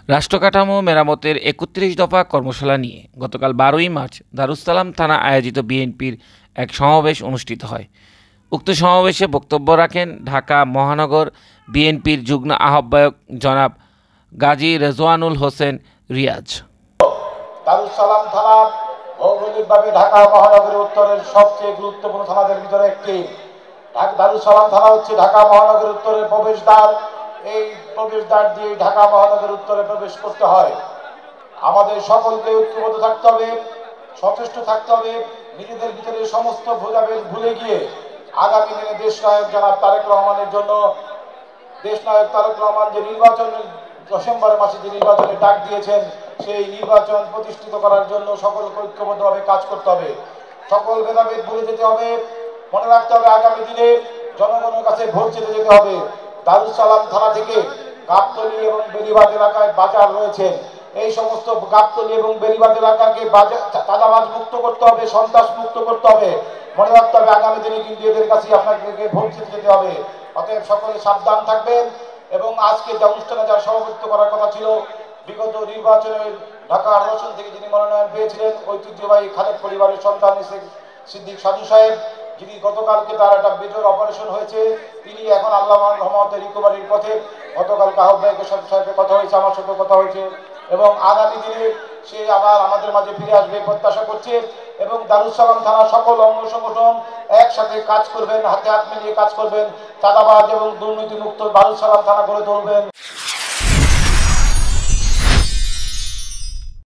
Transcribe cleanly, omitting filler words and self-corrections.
রাষ্ট্রকাঠামো মেরামতের ৩১ দফা কর্মশালা নিয়ে গতকাল ১২ই মার্চ দারুস-সালাম থানা আয়োজিত বিএনপির এক সমাবেশ অনুষ্ঠিত হয়। উক্ত সমাবেশে বক্তব্য রাখেন ঢাকা মহানগর বিএনপির যুগ্ম আহ্বায়ক জনাব গাজী রেজওয়ানুল হোসেন রিয়াজ। দারুস-সালাম থানা ভৌগোলিকভাবে ঢাকা মহানগরের উত্তরের সবচেয়ে গুরুত্বপূর্ণ থানাদের ভিতরে একটি। দারুস-সালাম থানা হচ্ছে ঢাকা মহানগরের উত্তরের প্রবেশদ্বার। এই প্রবেশদ্বার দিয়ে ঢাকা মহানগরের উত্তরে প্রবেশ করতে হয়। আমাদের সকলকে ঐক্যবদ্ধ থাকতে হবে, সচেষ্ট থাকতে হবে, নিজেদের ভিতরে সমস্ত ভেদাভেদ ভুলে গিয়ে আগামী দিনে দেশনায়ক জনাব তারেক রহমানের জন্য, দেশনায়ক তারেক রহমান যে নির্বাচনের ডিসেম্বর মাসে যে নির্বাচনের ডাক দিয়েছেন, সেই নির্বাচন প্রতিষ্ঠিত করার জন্য সকলকে ঐক্যবদ্ধভাবে কাজ করতে হবে। সকল ভেদাভেদ ভুলে যেতে হবে। মনে রাখতে হবে আগামী দিনে জনগণের কাছে ভোট চেতে যেতে হবে। দারুস-সালাম থানা থেকে গাবতলী এবং বেলিবাদ এলাকায় বাজার রয়েছে। এই সমস্ত গাবতলী এবং বেলিবাদ এলাকাকে চাঁদাবাজ মুক্ত করতে হবে, সন্ত্রাস মুক্ত করতে হবে। মনে রাখতে হবে আগামী দিনে কিন্তু এদের কাছে আপনাদেরকে ভোট চেতে যেতে হবে। অতএব সকলে সাবধান থাকবেন। এবং আজকে যে অনুষ্ঠানে যার সভাপতিত্ব করার কথা ছিল, বিগত নির্বাচনে ঢাকার রসুন থেকে যিনি মনোনয়ন পেয়েছিলেন, ঐতিহ্যবাহী খালেদ পরিবারের সন্তান সিদ্দিক সাজু সাহেব, যিনি গতকালকে তার একটা মেজর অপারেশন হয়েছে, তিনি এখন আল্লাহর রহমতে রিকভারির পথে। গতকালকে আহ্বায়কের সাথে কথা হয়েছে, আমার সাথে কথা হয়েছে, এবং আগামী দিনে সে আবার আমাদের মাঝে ফিরে আসবে প্রত্যাশা করছে। এবং দারুস-সালাম থানার সকল অঙ্গ সংগঠন একসাথে কাজ করবেন, হাতে হাত মিলিয়ে কাজ করবেন, চাঁদাবাজ এবং দুর্নীতিমুক্ত দারুস-সালাম থানা গড়ে তুলবেন।